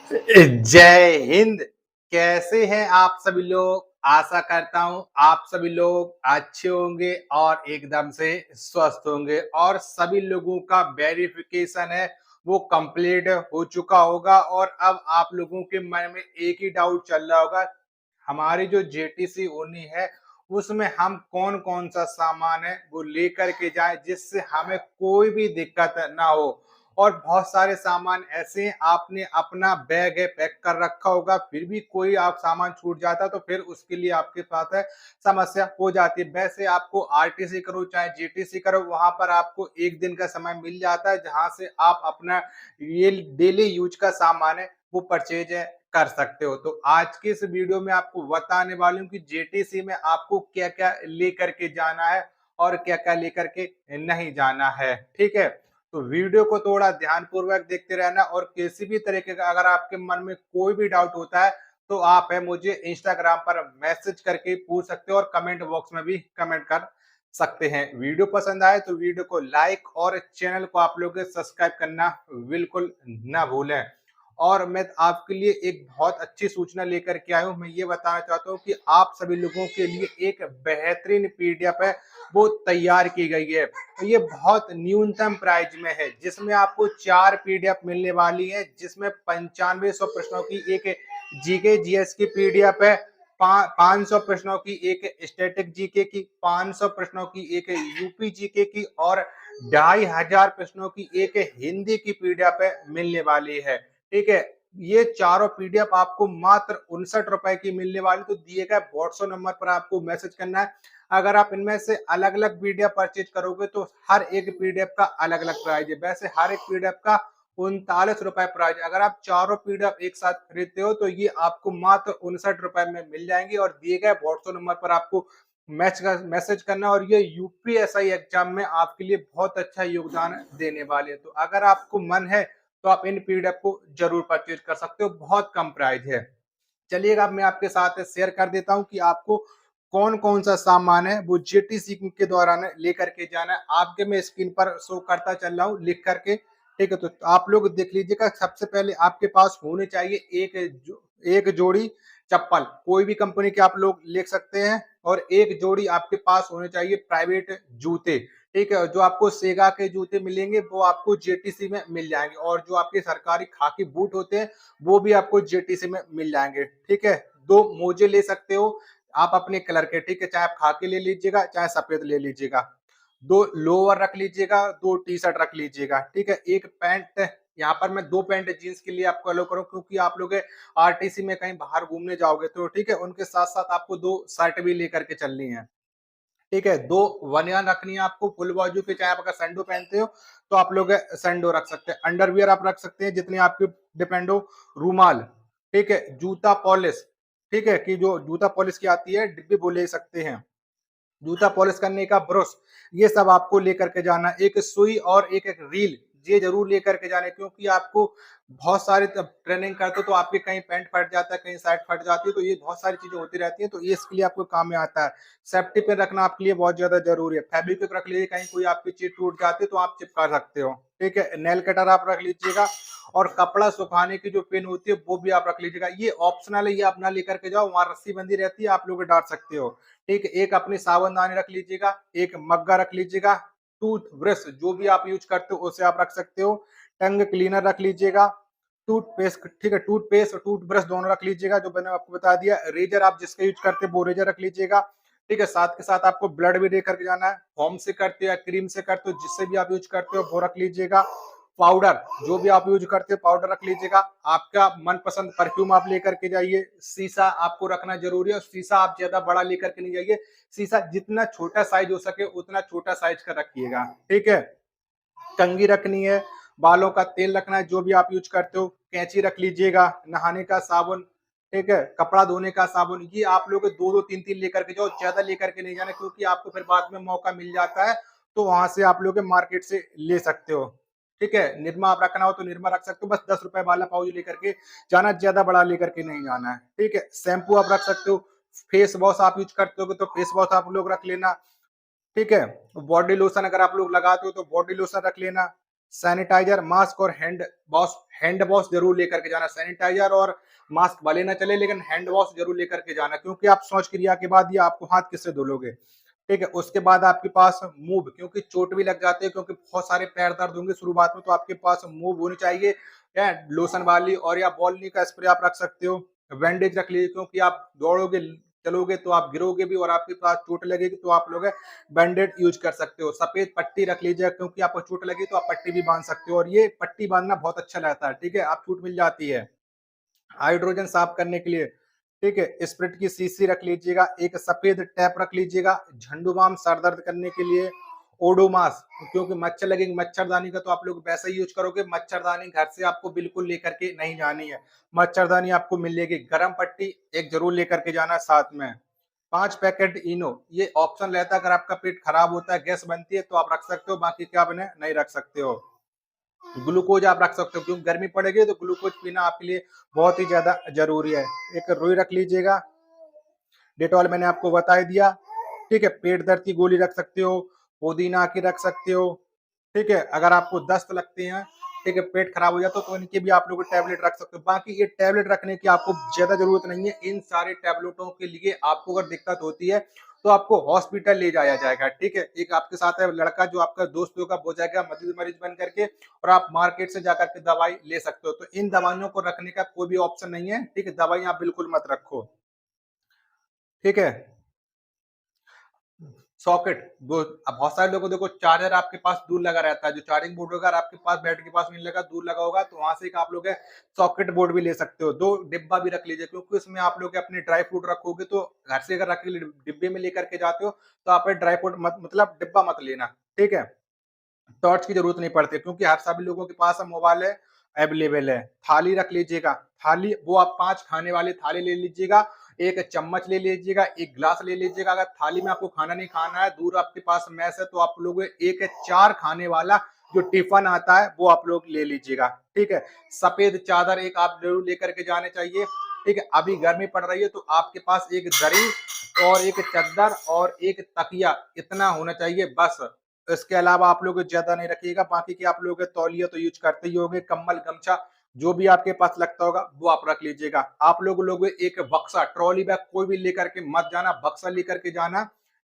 जय हिंद। कैसे हैं आप सभी लोग? आशा करता हूं आप सभी लोग अच्छे होंगे और एकदम से स्वस्थ होंगे और सभी लोगों का वेरिफिकेशन है वो कंप्लीट हो चुका होगा। और अब आप लोगों के मन में एक ही डाउट चल रहा होगा, हमारी जो जेटीसी होनी है उसमें हम कौन कौन सा सामान है वो लेकर के जाएं जिससे हमें कोई भी दिक्कत ना हो। और बहुत सारे सामान ऐसे हैं, आपने अपना बैग है पैक कर रखा होगा, फिर भी कोई आप सामान छूट जाता तो फिर उसके लिए आपके पास है समस्या हो जाती है। वैसे आपको आरटीसी करो चाहे जीटीसी करो, वहां पर आपको एक दिन का समय मिल जाता है जहां से आप अपना ये डेली यूज का सामान है वो परचेज है कर सकते हो। तो आज के इस वीडियो में आपको बताने वाली हूँ कि जेटीसी में आपको क्या क्या लेकर के जाना है और क्या क्या लेकर के नहीं जाना है। ठीक है, तो वीडियो को थोड़ा ध्यानपूर्वक देखते रहना और किसी भी तरीके का अगर आपके मन में कोई भी डाउट होता है तो आप है मुझे इंस्टाग्राम पर मैसेज करके पूछ सकते हो और कमेंट बॉक्स में भी कमेंट कर सकते हैं। वीडियो पसंद आए तो वीडियो को लाइक और चैनल को आप लोग सब्सक्राइब करना बिल्कुल ना भूलें। और मैं आपके लिए एक बहुत अच्छी सूचना लेकर के आया हूँ। मैं ये बताना चाहता हूँ कि आप सभी लोगों के लिए एक बेहतरीन पीडीएफ है वो तैयार की गई है। तो ये बहुत न्यूनतम प्राइस में है जिसमें आपको 4 पीडीएफ मिलने वाली है, जिसमें 9500 प्रश्नों की एक जीके जीएस की पीडीएफ है, 500 प्रश्नों की एक स्टैटिक जीके की, 500 प्रश्नों की एक यूपी जीके की और 2500 प्रश्नों की एक हिंदी की पीडीएफ है मिलने वाली है। ठीक है, ये चारों पीडीएफ आपको मात्र 59 रुपए की मिलने वाली। तो दिए गए व्हाट्सएप नंबर पर आपको मैसेज करना है। अगर आप इनमें से अलग अलग पीडीएफ परचेज करोगे तो हर एक पीडीएफ का अलग अलग प्राइस है। वैसे हर एक पीडीएफ का 39 रुपए प्राइस। अगर आप चारों पीडीएफ एक साथ खरीदते हो तो ये आपको मात्र 59 रुपए में मिल जाएंगी और दिए गए व्हाट्सएप नंबर पर आपको मैसेज करना। और ये यूपीएसआई एग्जाम में आपके लिए बहुत अच्छा योगदान देने वाले हैं। तो अगर आपको मन है तो आप इन पीडीएफ को जरूर परचेज कर सकते हो, बहुत कम प्राइस है। चलिएगा अब मैं आपके साथ शेयर कर देता हूं कि आपको कौन कौन सा सामान है वो जेटीसी के दौरान लेकर के जाना है। आपके मैं स्क्रीन पर शो करता चल रहा हूँ लिख करके। ठीक है, तो आप लोग देख लीजिएगा। सबसे पहले आपके पास होने चाहिए एक जोड़ी चप्पल, कोई भी कंपनी के आप लोग ले सकते हैं। और एक जोड़ी आपके पास होने चाहिए प्राइवेट जूते। ठीक है, जो आपको सेगा के जूते मिलेंगे वो आपको जेटीसी में मिल जाएंगे और जो आपके सरकारी खाकी बूट होते हैं वो भी आपको जेटीसी में मिल जाएंगे। ठीक है, दो मोजे ले सकते हो आप अपने कलर के। ठीक है, चाहे आप खाकी ले लीजिएगा चाहे सफेद ले लीजिएगा। दो लोअर रख लीजिएगा, दो टी शर्ट रख लीजिएगा। ठीक है, एक पैंट, यहाँ पर मैं दो पैंट जींस के लिए आपको अलो करूँ क्योंकि आप लोग आरटीसी में कहीं बाहर घूमने जाओगे तो ठीक है, उनके साथ साथ आपको दो शर्ट भी लेकर के चलनी है। ठीक है, दो बनियान रखनी है आपको फुल बाजू के। चाहे आप अगर सैंडो पहनते हो तो आप लोग सैंडो रख सकते हैं। अंडरवियर आप रख सकते हैं जितनी आपकी डिपेंड हो। रूमाल, ठीक है, जूता पॉलिश, ठीक है, कि जो जूता पॉलिश की आती है डिब्बी वो ले सकते हैं। जूता पॉलिश करने का ब्रश, ये सब आपको लेकर के जाना। एक सुई और एक रील, ये जरूर लेकर के जाने क्योंकि आपको बहुत सारी ट्रेनिंग करते हो तो आपके कहीं पैंट फट जाता है कहीं शर्ट फट जाती है, तो ये बहुत सारी चीजें होती रहती है, तो ये इसके लिए आपको काम में आता है। सेफ्टी पे रखना आपके लिए बहुत ज्यादा जरूरी है। फैब्रिक रख लीजिए, कहीं कोई आपकी चीज टूट जाती है तो आप चिपका सकते हो। ठीक है, नेल कटर आप रख लीजिएगा और कपड़ा सुखाने की जो पिन होती है वो भी आप रख लीजिएगा। ये ऑप्शनल है, ये आप ना लेकर के जाओ, वहां रस्सी बंदी रहती है, आप लोग डाल सकते हो। ठीक है, एक अपनी साबुनदानी रख लीजिएगा, एक मग्गा रख लीजिएगा, टूथ ब्रश जो भी आप यूज करते हो उसे आप रख सकते हो, टंग क्लीनर रख लीजिएगा, टूथपेस्ट, ठीक है, टूथपेस्ट और टूथ ब्रश दोनों रख लीजिएगा जो मैंने आपको बता दिया। रेजर आप जिसका यूज करते हो वो रेजर रख लीजिएगा। ठीक है, साथ के साथ आपको ब्लड भी दे करके जाना है। होम से करते हो या क्रीम से करते हो, जिससे भी आप यूज करते हो वो रख लीजिएगा। पाउडर जो भी आप यूज करते हो पाउडर रख लीजिएगा। आपका मनपसंद परफ्यूम आप लेकर के जाइए। शीशा आपको रखना जरूरी है और शीशा आप ज्यादा बड़ा लेकर के नहीं जाइए। शीशा जितना छोटा साइज हो सके उतना छोटा साइज का रखिएगा। ठीक है, कंघी रखनी है, बालों का तेल रखना है जो भी आप यूज करते हो, कैंची रख लीजिएगा, नहाने का साबुन, ठीक है, कपड़ा धोने का साबुन। ये आप लोग दो दो तीन तीन लेकर के जाओ, ज्यादा लेकर के नहीं जाना क्योंकि आपको फिर बाद में मौका मिल जाता है तो वहां से आप लोग मार्केट से ले सकते हो। ठीक है, निरमा आप रखना हो तो निरमा रख सकते हो, बस 10 रुपए वाला पाउच लेकर के जाना, ज्यादा बड़ा लेकर के नहीं जाना है। ठीक है, शैम्पू आप रख सकते हो। फेस वॉश आप यूज करते हो तो फेस वॉश आप लोग रख लेना। ठीक है, बॉडी लोशन अगर आप लोग लगाते हो तो बॉडी लोशन रख लेना। सैनिटाइजर, मास्क और हैंड वॉश जरूर लेकर के जाना। सैनिटाइजर और मास्क भले ना चले, लेकिन हैंड वॉश जरूर लेकर के जाना, क्योंकि आप शौच क्रिया के बाद ये आपको हाथ किससे धो लोगे। ठीक है, उसके बाद आपके पास मूव, क्योंकि चोट भी लग जाती है, क्योंकि बहुत सारे पैर दर्द होंगे शुरुआत में, तो आपके पास मूव होनी चाहिए, क्या लोशन वाली, और या बॉलनी का स्प्रे आप रख सकते हो। बैंडेज रख लीजिए, क्योंकि आप दौड़ोगे चलोगे तो आप गिरोगे भी और आपके पास चोट लगेगी, तो आप लोग बैंडेड यूज कर सकते हो। सफेद पट्टी रख लीजिए, क्योंकि आपको चोट लगी तो आप पट्टी भी बांध सकते हो, और ये पट्टी बांधना बहुत अच्छा रहता है। ठीक है, आप चोट मिल जाती है। हाइड्रोजन साफ करने के लिए, ठीक है, स्प्रिट की शीशी रख लीजिएगा। एक सफेद टैप रख लीजिएगा। झंडू बाम सर दर्द करने के लिए। ओडोमास, क्योंकि मच्छर लगेंगे। मच्छरदानी का तो आप लोग वैसे ही यूज करोगे, मच्छरदानी घर से आपको बिल्कुल लेकर के नहीं जानी है, मच्छरदानी आपको मिलेगी। गर्म पट्टी एक जरूर लेकर के जाना साथ में। 5 पैकेट इनो, ये ऑप्शन रहता है, अगर आपका पेट खराब होता है, गैस बनती है, तो आप रख सकते हो, बाकी क्या बने नहीं रख सकते हो। ग्लूकोज आप रख सकते हो, क्योंकि गर्मी पड़ेगी तो ग्लूकोज पीना आपके लिए बहुत ही ज्यादा जरूरी है। एक रुई रख लीजिएगा। डेटॉल मैंने आपको बता ही दिया। ठीक है, पेट दर्द की गोली रख सकते हो, पुदीना की रख सकते हो। ठीक है, अगर आपको दस्त लगते हैं, ठीक है, पेट खराब हो जाता है, तो इनके भी आप लोग टैबलेट रख सकते हो। बाकी ये टैबलेट रखने की आपको ज्यादा जरूरत नहीं है। इन सारे टैबलेटों के लिए आपको अगर दिक्कत होती है तो आपको हॉस्पिटल ले जाया जाएगा। ठीक है, एक आपके साथ है लड़का जो आपका दोस्त होगा, वो जाएगा मरीज बन करके, और आप मार्केट से जाकर के दवाई ले सकते हो। तो इन दवाइयों को रखने का कोई भी ऑप्शन नहीं है। ठीक है, दवाई आप बिल्कुल मत रखो। ठीक है, सॉकेट, वो अब बहुत सारे लोगों को देखो, चार्जर आपके पास दूर लगा रहता है, जो चार्जिंग बोर्ड होगा आपके पास बेड के पास नहीं लगा, दूर लगा होगा, तो वहां से आप लोग सॉकेट बोर्ड भी ले सकते हो। 2 डिब्बा भी रख लीजिए, क्योंकि उसमें आप लोग अपने ड्राई फ्रूट रखोगे, तो घर से अगर रख के डिब्बे में लेकर के जाते हो, तो आप ड्राई फ्रूट मत मतलब डिब्बा मत लेना। ठीक है, टॉर्च की जरूरत नहीं पड़ती, क्योंकि हर सभी लोगों के पास मोबाइल है, अवेलेबल है। थाली रख लीजिएगा। थाली वो आप 5 खाने वाली थाली ले लीजिएगा। एक चम्मच ले लीजिएगा, एक गिलास ले लीजिएगा। अगर थाली में आपको खाना नहीं खाना है, दूर आपके पास मैस है, तो आप लोग एक 4 खाने वाला जो टिफिन आता है वो आप लोग ले लीजिएगा। ठीक है, सफेद चादर एक आप जरूर लेकर के जाने चाहिए। ठीक है, अभी गर्मी पड़ रही है, तो आपके पास एक दरी और एक चद्दर और एक तकिया, इतना होना चाहिए बस। इसके अलावा आप लोग ज्यादा नहीं रखिएगा। बाकी के आप लोग तौलिया तो यूज करते ही होंगे, कम्बल गमछा जो भी आपके पास लगता होगा वो आप रख लीजिएगा। आप लोग एक बक्सा, ट्रॉली बैग कोई भी लेकर के मत जाना, बक्सा लेकर के जाना।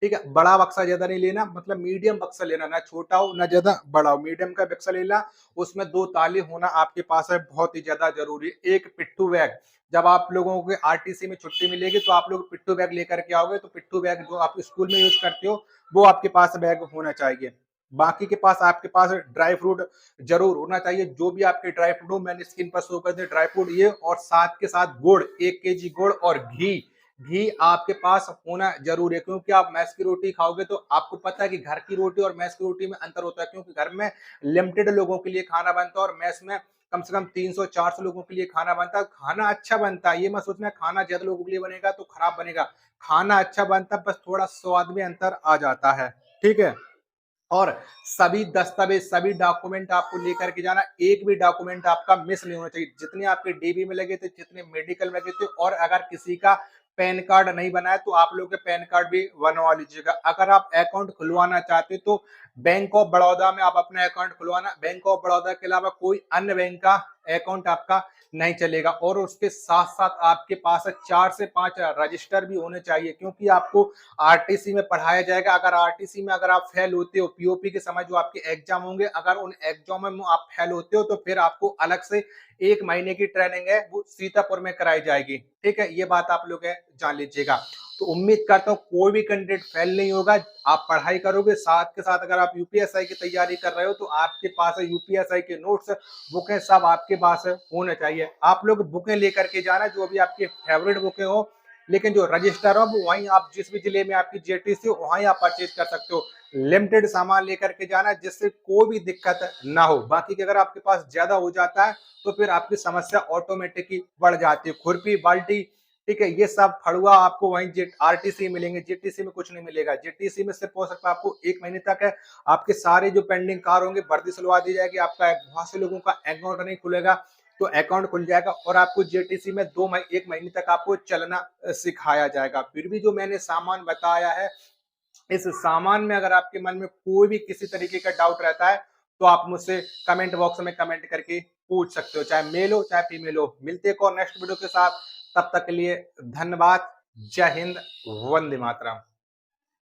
ठीक है, बड़ा बक्सा ज्यादा नहीं लेना, मतलब मीडियम बक्सा लेना, ना छोटा हो ना ज्यादा बड़ा हो, मीडियम का बक्सा लेना। उसमें 2 ताले होना आपके पास है, बहुत ही ज्यादा जरूरी। एक पिट्ठू बैग, जब आप लोगों को आरटीसी में छुट्टी मिलेगी, तो आप लोग पिट्ठू बैग लेकर के आओगे, तो पिट्ठू बैग जो आप स्कूल में यूज करते हो वो आपके पास बैग होना चाहिए। बाकी के पास आपके पास ड्राई फ्रूट जरूर होना चाहिए, जो भी आपके ड्राई फ्रूट हो, मैंने स्क्रीन पर शो कर दिया ड्राई फ्रूट ये, और साथ के साथ गुड़, 1 केजी गुड़, और घी। घी आपके पास होना जरूरी है, क्योंकि आप मैस की रोटी खाओगे, तो आपको पता है कि घर की रोटी और मैस की रोटी में अंतर होता है, क्योंकि घर में लिमिटेड लोगों के लिए खाना बनता है, और मैस में कम से कम 300-400 लोगों के लिए खाना बनता है। खाना अच्छा बनता है, ये मत सोचना खाना ज्यादा लोगों के लिए बनेगा तो खराब बनेगा। खाना अच्छा बनता है, बस थोड़ा स्वाद में अंतर आ जाता है। ठीक है, और सभी दस्तावेज, सभी डॉक्यूमेंट आपको लेकर के जाना। एक भी डॉक्यूमेंट आपका मिस नहीं होना चाहिए, जितने आपके डीबी में लगे थे, जितने मेडिकल में लगे थे। और अगर किसी का पैन कार्ड नहीं बना है, तो आप लोग के पैन कार्ड भी बनवा लीजिएगा। अगर आप अकाउंट खुलवाना चाहते तो बैंक ऑफ बड़ौदा में आप अपना अकाउंट खुलवाना। बैंक ऑफ बड़ौदा के अलावा कोई अन्य बैंक का अकाउंट आपका नहीं चलेगा। और उसके साथ साथ आपके पास 4 से 5 रजिस्टर भी होने चाहिए, क्योंकि आपको आरटीसी में पढ़ाया जाएगा। अगर आरटीसी में अगर आप फेल होते हो, पीओपी के समय जो आपके एग्जाम होंगे, अगर उन एग्जाम में आप फेल होते हो, तो फिर आपको अलग से 1 महीने की ट्रेनिंग है, वो सीतापुर में कराई जाएगी। ठीक है, ये बात आप लोग जान लीजिएगा। तो उम्मीद करता हूँ कोई भी कैंडिडेट फेल नहीं होगा। आप पढ़ाई करोगे, साथ के साथ अगर आप यूपीएसआई की तैयारी कर रहे हो, तो आपके पास यूपीएसआई के नोट्स, बुकें सब आपके पास होने चाहिए। आप लोग बुकें लेकर के जाना, जो भी आपकी फेवरेट बुकें हो, लेकिन जो रजिस्टर हो वो वहीं आप जिस भी जिले में आपकी जेटीसी हो वहीं आप परचेज कर सकते हो। लिमिटेड सामान लेकर के जाना, जिससे कोई भी दिक्कत ना हो। बाकी अगर आपके पास ज्यादा हो जाता है, तो फिर आपकी समस्या ऑटोमेटिक ही बढ़ जाती है। खुरपी, बाल्टी, ठीक है, ये सब फड़ुआ आपको वहीं आरटीसी मिलेंगे, जेटीसी में कुछ नहीं मिलेगा। जेटीसी में सिर्फ हो सकता है आपको 1 महीने तक है, आपके सारे जो पेंडिंग कार्य होंगे वर्दी सुलवा दी जाएगी। आपका बहुत से लोगों का अकाउंट नहीं खुलेगा, तो अकाउंट खुल जाएगा, और आपको जेटीसी में 1 महीने तक आपको चलना सिखाया जाएगा। फिर भी जो मैंने सामान बताया है, इस सामान में अगर आपके मन में कोई भी किसी तरीके का डाउट रहता है, तो आप मुझसे कमेंट बॉक्स में कमेंट करके पूछ सकते हो, चाहे मेल हो चाहे फीमेल हो। मिलते हैं एक और नेक्स्ट वीडियो के साथ, तब तक के लिए धन्यवाद। जय हिंद, वंदे मातरम।